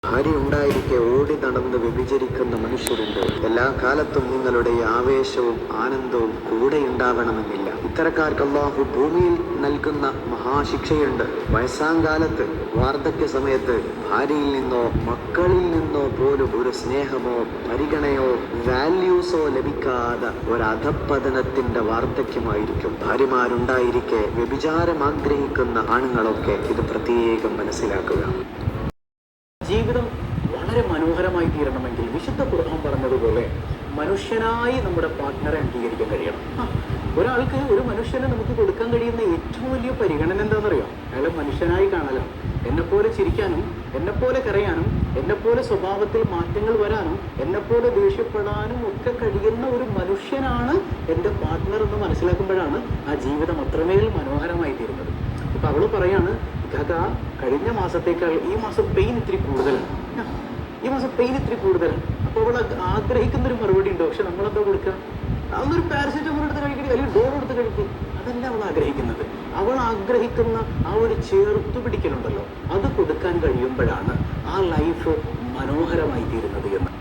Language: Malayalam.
ഭാര്യ ഉണ്ടായിരിക്കെ ഓടി നടന്ന് വ്യഭിചരിക്കുന്ന മനുഷ്യരുണ്ട്. എല്ലാ കാലത്തും നിങ്ങളുടെ ആവേശവും ആനന്ദവും കൂടെ ഉണ്ടാവണമെന്നില്ല. ഇത്തരക്കാർക്ക് അല്ലാഹു ഭൂമിയിൽ നൽകുന്ന മഹാശിക്ഷയുണ്ട്. വയസ്സാങ്കാലത്ത്, വാർദ്ധക്യ സമയത്ത് ഭാര്യയിൽ നിന്നോ മക്കളിൽ നിന്നോ പോലും ഒരു സ്നേഹമോ പരിഗണയോ വാല്യൂസോ ലഭിക്കാതെ ഒരു അധപ്പതനത്തിന്റെ വാർദ്ധക്യമായിരിക്കും. ഭാര്യമാരുണ്ടായിരിക്കെ വ്യഭിചാരം ആഗ്രഹിക്കുന്ന ആണുങ്ങളൊക്കെ ഇത് പ്രത്യേകം മനസ്സിലാക്കുക. ജീവിതം വളരെ മനോഹരമായി തീരണമെങ്കിൽ വിശുദ്ധ ഖുർആൻ പറഞ്ഞതുപോലെ മനുഷ്യനായി നമ്മുടെ പാർട്ട്ണറെ അംഗീകരിക്കാൻ കഴിയണം. ഒരാൾക്ക്, ഒരു മനുഷ്യനെ നമുക്ക് കൊടുക്കാൻ കഴിയുന്ന ഏറ്റവും വലിയ പരിഗണന എന്താണെന്നറിയോ? അയാളെ മനുഷ്യനായി കാണലാണ്. എന്നെപ്പോലെ ചിരിക്കാനും എന്നെപ്പോലെ കരയാനും എന്നെപ്പോലെ സ്വഭാവത്തിൽ മാറ്റങ്ങൾ വരാനും എന്നെപ്പോലെ ദേഷ്യപ്പെടാനും ഒക്കെ കഴിയുന്ന ഒരു മനുഷ്യനാണ് എൻ്റെ പാർട്ട്ണർ എന്ന് മനസ്സിലാക്കുമ്പോഴാണ് ആ ജീവിതം അത്രമേൽ മനോഹരമായി തീരുന്നത്. ഇപ്പം അവൾ പറയാണ്, കഴിഞ്ഞ മാസത്തേക്കാൾ ഈ മാസം പെയിൻ ഇത്തിരി കൂടുതലാണ്, ഈ മാസം പെയിൻ ഇത്തിരി കൂടുതലാണ്. അപ്പോൾ അവൾ ആഗ്രഹിക്കുന്നൊരു മറുപടി ഉണ്ട്. പക്ഷെ നമ്മളെന്താ കൊടുക്കുക? അതൊന്നൊരു പാരസെറ്റമോൾ എടുത്ത് കഴിക്കരുത്, അല്ലെങ്കിൽ ഡോർ എടുത്ത് കഴിക്കും. അതല്ല അവൾ ആഗ്രഹിക്കുന്നത്. അവൾ ആഗ്രഹിക്കുന്ന ആ ഒരു ചേർത്തു പിടിക്കലുണ്ടല്ലോ, അത് കൊടുക്കാൻ കഴിയുമ്പോഴാണ് ആ ലൈഫ് മനോഹരമായി തീരുന്നത് എന്ന്